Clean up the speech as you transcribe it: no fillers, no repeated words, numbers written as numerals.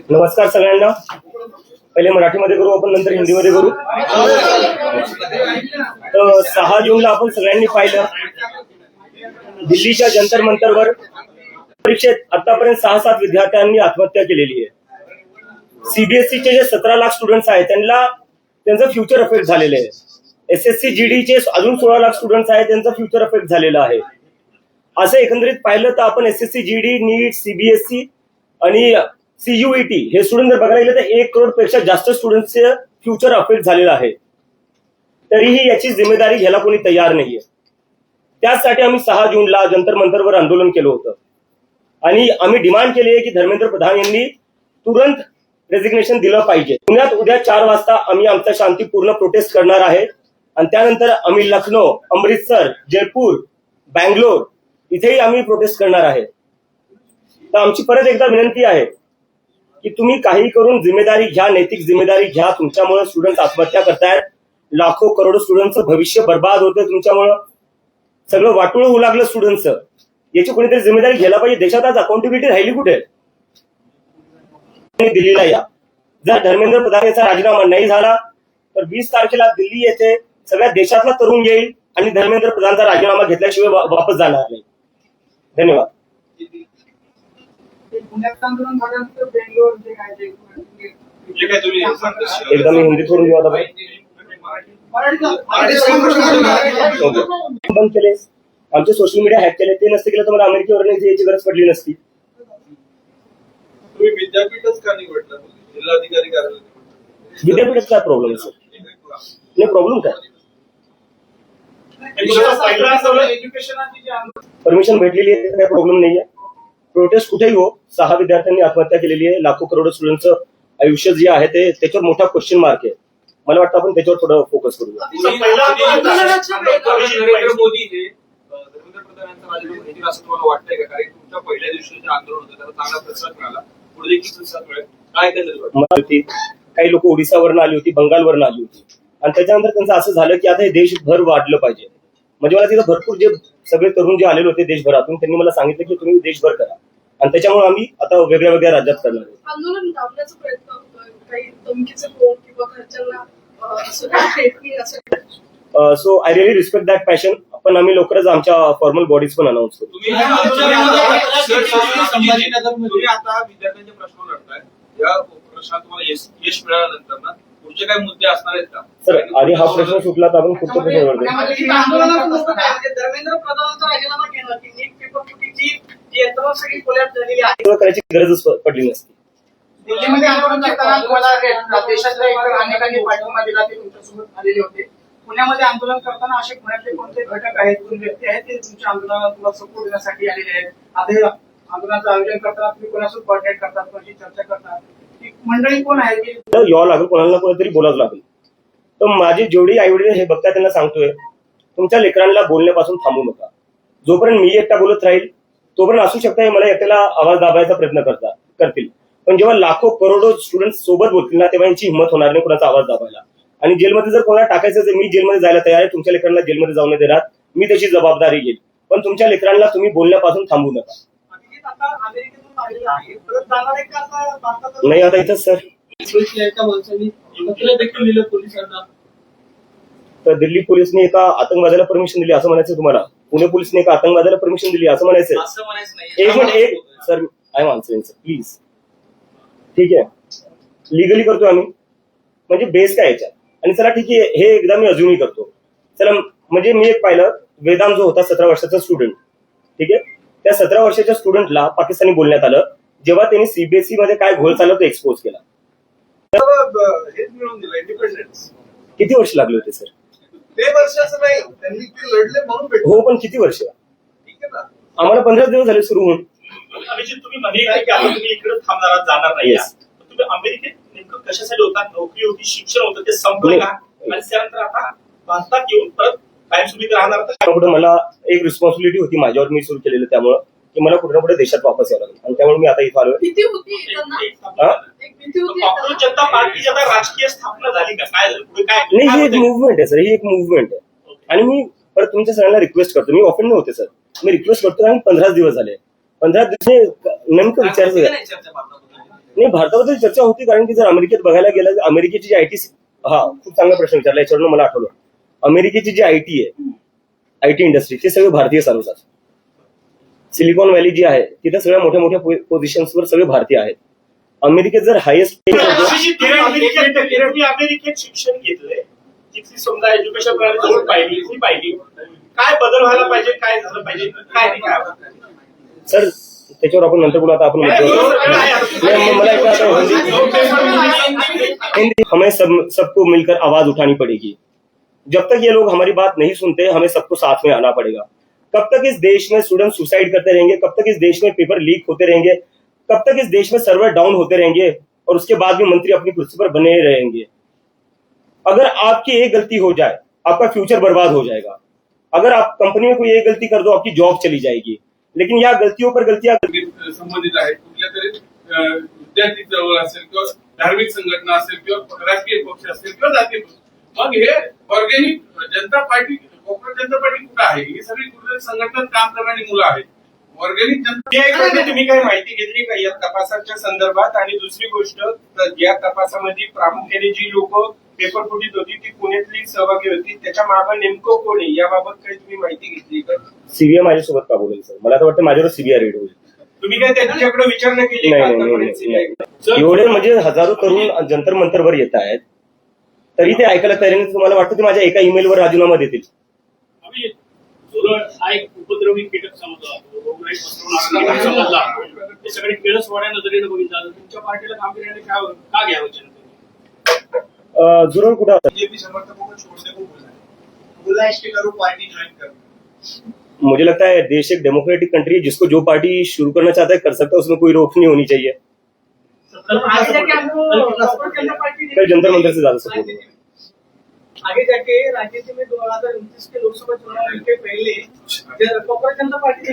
नमस्कार सगळ्यांना. पहिले मराठीमध्ये करू आपण, नंतर हिंदीमध्ये करू. तर 6 जूनला आपण सगळ्यांनी पाहिलं दिल्लीच्या जंतर मंतरवर परीक्षेत आतापर्यंत 6-7 विद्यार्थ्यांनी आत्महत्या केलेली आहे. सीबीएसईचे जे 17 लाख स्टुडंट्स आहेत त्यांचं फ्युचर अफेक्ट झालेलं आहे. SSC GD चे अजून 16 लाख स्टुडंट्स आहेत, त्यांचं फ्युचर अफेक्ट झालेलं आहे. असं एकंदरीत पाहिलं तर आपण SSC GD, नीट, CBSE आणि CUET हे स्टुडंट जर बघायला गेले तर 1 करोड पेक्षा जास्त स्टुडंट्सचे फ्युचर अफेक्ट झालेलं आहे. तरीही याची जिम्मेदारी घ्यायला कोणी तयार नाहीये. त्यासाठी आम्ही 6 जूनला जंतर मंतरवर आंदोलन केलं होतं आणि आम्ही डिमांड केली आहे की धर्मेंद्र प्रधान यांनी तुरंत रेजिग्नेशन दिलं पाहिजे. पुण्यात उद्या 4 वाजता आम्ही आमचा शांतीपूर्ण प्रोटेस्ट करणार आहे आणि त्यानंतर आम्ही लखनौ, अमृतसर, जयपूर, बँगलोर इथेही आम्ही प्रोटेस्ट करणार आहे. तर आमची परत एकदा विनंती आहे की तुम्ही काही करून जिम्मेदारी घ्या, नैतिक जिम्मेदारी घ्या. तुमच्यामुळे स्टुडंट आत्महत्या करतायत, लाखो करोडो स्टुडंटचं भविष्य बर्बाद होतं तुमच्यामुळं, सगळं वाटोळं होऊ लागलं स्टुडंटचं. याची कोणीतरी जिम्मेदारी घ्यायला पाहिजे. देशात आज अकाउंटेबिलिटी राहिली कुठे? दिल्लीला या. जर धर्मेंद्र प्रधान यांचा राजीनामा नाही झाला तर 20 तारखेला दिल्ली येथे सगळ्या देशातला तरुण येईल आणि धर्मेंद्र प्रधानचा राजीनामा घेतल्याशिवाय वापस जाणार नाही. धन्यवाद. एकदा मी हिंदीत करून घेऊ आता बंद केले, आमचे सोशल मीडिया हॅक केले. ते नसते केलं तर मला अमेरिकेवर यायची गरज पडली नसती. विद्यापीठच का निवडलं? जिल्हाधिकारी कार्यालय विद्यापीठात काय प्रॉब्लेम सर? नाही प्रॉब्लेम काय? परमिशन भेटलेली आहे, काही प्रॉब्लेम नाहीये. प्रोटेस्ट कुठेही हो, 6 विद्यार्थ्यांनी आत्महत्या केलेली आहे. लाखो करोडो स्टुडंटचं आयुष्य जे आहे ते त्याच्यावर मोठा क्वेश्चन मार्क आहे. मला वाटतं आपण त्याच्यावर थोडं फोकस करूया. नरेंद्र मोदी हे धर्मेंद्र प्रधानांचा राजीनामा घेतील असं तुम्हाला वाटतंय का? कारण तुमच्या पहिल्या दिवशी जे आंदोलन होतं त्याला चांगला प्रतिसाद मिळाला, पुढे देखील प्रतिसाद मिळेल काय त्याच्यात? काही लोक ओडिसावरून आली होती, बंगालवरून आली होती आणि त्याच्यानंतर त्यांचं असं झालं की आता हे देशभर वाढलं पाहिजे. म्हणजे मला तिथं भरपूर जे सगळे तरुण जे आलेले होते देशभरातून, त्यांनी मला सांगितलं की तुम्ही देशभर करा आणि त्याच्यामुळे आम्ही आता वेगळ्या वेगळ्या राज्यात करणार आहोत. आंदोलन दाबण्याचा प्रयत्न होतोय, काही धमकीचे फोन किंवा घरच्यांना so I really respect that passion. पण आम्ही लवकरच आमच्या फॉर्मल बॉडीज पण अनाऊन्स करू. तुम्ही आता विद्यार्थ्यांचे प्रश्न लढताय, या प्रश्नात तुम्हाला यश मिळाल्यानंतर ना पुढचे काही मुद्दे असणार आहेत का? सर आधी हा प्रश्न सुटला तर आपण पुढचा प्रश्न धर्मेंद्र प्रधानांचा राजीनामा घेणं की नीट पेपर फुटीची यंत्रणा सगळी कोलॅप्स झालेली आहे, करायची गरजच पडली नसती. दिल्लीमध्ये आंदोलन करताना तुम्हाला देशातल्या इतर अनेकांनी पाठिंबा दिला, ते तुमच्यासोबत आलेले होते. पुण्यामध्ये आंदोलन करताना असे पुण्यातले कोणते घटक आहेत, कोण व्यक्ती आहेत ते तुमच्या आंदोलनाला सपोर्ट देण्यासाठी आलेले आहेत? आता आंदोलनाचं आयोजन करताना तुम्ही कोणासोबत कॉर्डिनेट करतात, कोणाशी चर्चा करतात? मंडळी कोण आहे की यावं लागेल, कोणाला कोणतरी बोलावं लागेल. तर माझी जेवढी आईवडील हे बघता त्यांना सांगतोय, तुमच्या लेकरांना बोलण्यापासून थांबू नका. जोपर्यंत मी एकटा बोलत राहील तोपर्यंत असू शकता मला एकट्याला आवाज दाबायचा प्रयत्न करतील. पण जेव्हा लाखो करोडो स्टुडंट सोबत बोलतील ना, तेव्हा यांची हिंमत होणार नाही कोणाचा आवाज दाबायला. आणि जेलमध्ये जर कोणाला टाकायचं तर मी जेलमध्ये जायला तयार आहे. तुमच्या लेकरांना जेलमध्ये जाऊन देणार, मी त्याची जबाबदारी घेईल. पण तुमच्या लेकरांना तुम्ही बोलण्यापासून थांबू नका. नाही आता इथंच सर. तर दिल्ली पोलिसने एका आतंकवाद्याला परमिशन दिली असं म्हणायचं तुम्हाला? पुणे पोलिसने एका आतंकवाद्याला परमिशन दिली असं म्हणायचं? एक minute sir, I am answering sir please. ठीक आहे, लिगली करतो आम्ही, म्हणजे बेस काय याच्यात. आणि चला ठीक आहे, हे एकदा मी अजूनही करतो. चला म्हणजे मी एक पाहिलं, वेदांत जो होता 17 वर्षाचा स्टुडंट, ठीक आहे, त्या 17 वर्षाच्या स्टुडंटला पाकिस्तानी बोलण्यात आलं जेव्हा त्यांनी CBSE मध्ये काय घोळ चालला तो एक्सपोज केला. हेच मिळवून दिलं इंडिपेंडन्स. किती वर्ष लागले होते सर? ते वर्षाचं नाही, त्यांनी ते लढले म्हणून भेटले. हो, पण किती वर्ष? ठीक आहे ना. आम्हाला 15 दिवस झाले सुरू होऊन. अभिजित, तुम्ही म्हणे की आता तुम्ही इकडे थांबणार जाणार नाही. Yes. तुम्ही अमेरिकेत नेमकं कशासाठी होता? नोकरी होती, शिक्षण होतं, ते संपलं का? आणि त्यानंतर आता भारतात येऊन परत कायमस्वरूपी राहणार तर पुढे मला एक रिस्पॉन्सिबिलिटी होती माझ्यावर, मी सुरू केलेलं, त्यामुळे की मला कुठे ना कुठे देशात वापस यावं लागेल, आणि त्यामुळे मी आता इथं आलोय. भीती होती त्यांना? हा? एक भीती होती काँग्रेस जनता पार्टीची आता राजकीय स्थापना झाली का? काय झालं पुढे? काय नाही, ही काय एक होतंय? मुवमेंट आहे सर, ही एक मुवमेंट आहे. आणि मी परत तुमच्या सगळ्यांना रिक्वेस्ट करतो, मी ऑफेंड नव्हते सर, मी रिक्वेस्ट करतो, आणि 15 दिवस झाले. 15 दिवस नेमकं विचारायचं काय आहे. नाही चर्चा भारताबद्दल? नाही, भारताबद्दल चर्चा होती, कारण की जर अमेरिकेत बघायला गेलं, अमेरिकेची जी आयटी, हा खूप चांगला प्रश्न विचारला, याच्यावरून मला आठवलं. अमेरिकेची जी आयटी आहे, आयटी इंडस्ट्री, ते सगळे भारतीय चालवतात. सिलिकॉन व्हॅली जी आहे, तिथे सगळ्या मोठ्या मोठ्या पोझिशन्सवर सगळे भारतीय आहेत. अमेरिकेत जर हायेस्ट अभिजित, तुम्ही अमेरिकेत शिक्षण घेतलंय, तिथली समजा एज्युकेशन प्रणाली पाहिली, काय बदल व्हायला पाहिजे, काय झालं पाहिजे, काय नाही, काय सर, त्याच्यावर आपण नंतर बोलू. आता आपण मला एक हिंदी, हमें सबको मिलकर आवाज उठानी पड़ेगी. जब तक ये लोग हमारी बात नहीं सुनते, हमें सबको साथ में आना पड़ेगा. कब तक इस देश में स्टूडेंट सुसाइड करते रहेंगे, कब तक इस देश में पेपर लीक होते रहेंगे, कब तक इस देश में सर्वर डाउन होते रहेंगे, और उसके बाद भी मंत्री अपनी कुर्सी पर बने रहेंगे. अगर आपकी एक गलती हो जाए, आपका फ्यूचर बर्बाद हो जाएगा. अगर आप कंपनी में कोई एक गलती कर दो, आपकी जॉब चली जाएगी. लेकिन या गलतियों पर गलतियां संबंधित आहेत, कुठल्या तरी विद्यार्थी चळवळ असेल किंवा धार्मिक संघटना असेल किंवा राजकीय पक्ष असेल किंवा जातीय पक्ष, मग हे ऑर्गॅनिक जनता पार्टी, कोकण जनता पार्टी कुठं आहे? ही सगळी कुठल्या संघटनेत काम करणारी मुलं आहेत. ऑर्गॅनिक जनता तुम्ही काही माहिती घेतली का या तपासाच्या संदर्भात? आणि दुसरी गोष्ट, या तपासामध्ये प्रामुख्याने जी लोक पेपर फुटीत होती ती पुण्यातली सहभागी होती, त्याच्या मागे नेमकं कोण आहे याबाबत काही तुम्ही माहिती घेतली का? सीबीआय माझ्यासोबत का बोलेल सर? मला तर वाटतं माझ्यावर सीबीआय रेड होईल. तुम्ही काय त्यांच्याकडे विचारणा केली का नाही, आतापर्यंत? नाही. एवढे म्हणजे हजारो तरुण जंतर मंतरवर येत आहेत, तरी ते ऐकायला तयार नाही. तुम्हाला वाटतं ते माझ्या एका ईमेलवर राजीनामा देतील? अभिजित, झुरळ हा एक उपद्रवी कीटक समजला जातो, रोगराई पसरवणारा कीटक समजला जातो. हे सगळे केळसवाड्या नजरेनं बघितलं जातं. तुमच्या पार्टीला गांभीर्याने का घ्यावं जनतेने? जुरळ कुठं बीजेपी समर्थकों को छोड़ने को बोला है इसके करो पार्टी ज्वाइन कर. मुझे लगता है देश एक डेमोक्रेटिक कंट्री है, जिसको जो पार्टी शुरू करना चाहता है कर सकता है, उसमें कोई रोक नहीं होनी चाहिए. आगे जाके हमको कांग्रेस जनता पार्टी कल जंतर मंतर से ज्यादा सपोर्ट है. आगे जाके राजनीति में 2029 के लोकसभा चुनाव के पहले कांग्रेस जनता पार्टी